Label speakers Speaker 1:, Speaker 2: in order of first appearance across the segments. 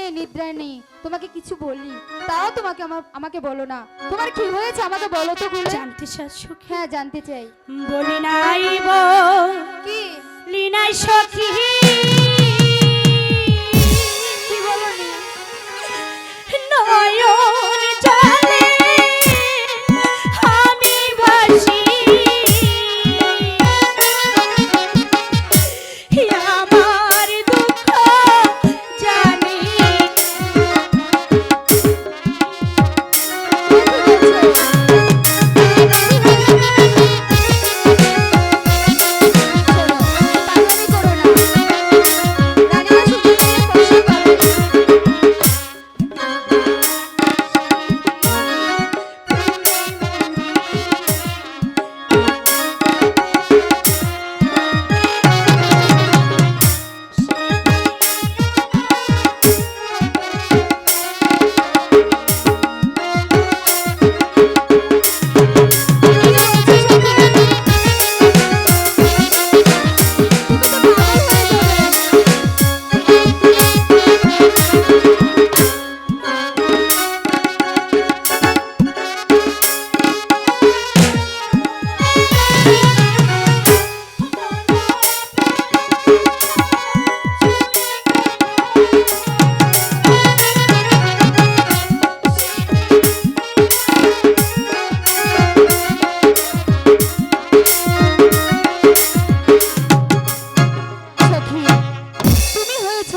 Speaker 1: নেই, নিদ্রায় নেই, তোমাকে কিছু বলি, তাও তোমাকে আমাকে বলো না। তোমার কি হয়েছে আমাকে বলো তো খুলে।
Speaker 2: জানতে চাস সখী?
Speaker 1: হ্যাঁ, জানতে চাই।
Speaker 2: বলি নাই
Speaker 1: কি
Speaker 2: লিনাই সখী,
Speaker 1: কি বলো নি?
Speaker 2: নয়ন জলে আমি ভাসি, আমার দুঃখ জানি।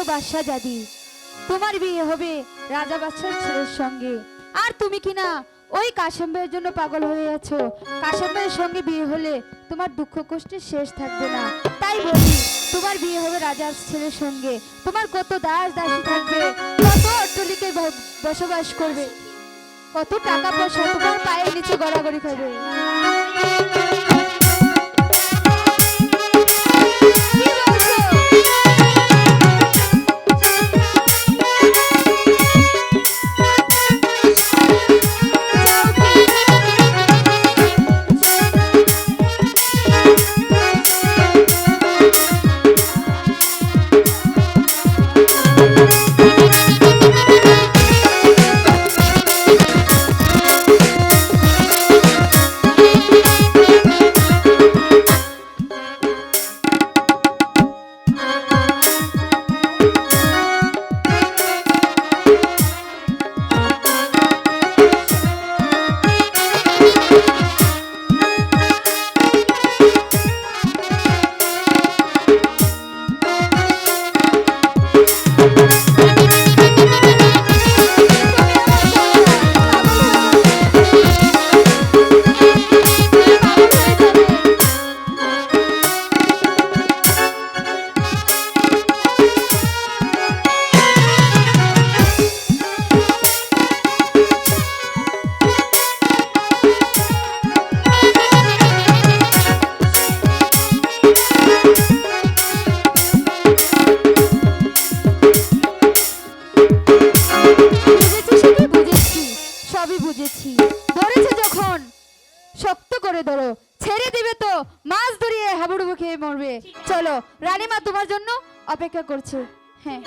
Speaker 1: বাদশাহজাদি, তোমার বিয়ে হবে রাজা বাদশার ছেলের সঙ্গে। আর তুমি কিনা ওই কাশেম ভাইয়ের জন্য পাগল হয়ে আছো। কাশেম ভাইয়ের সঙ্গে বিয়ে হলে তোমার দুঃখ কষ্টের শেষ থাকবে না। তাই বলি, তোমার বিয়ে হবে রাজার ছেলের সঙ্গে। তোমার কত দাস দাসী থাকবে, কত অট্টালিকায় বসবাস করবে, কত টাকা পয়সা তোমার পায়ের নিচে গড়াগড়ি খাবে। বুঝেছি, ধরেছে যখন শক্ত করে ধরো, ছেড়ে দিবে তো মাছ ধরিয়ে হাবুডুবু খেয়ে মরবে। চলো, রানীমা তোমার জন্য অপেক্ষা করছে। হ্যাঁ।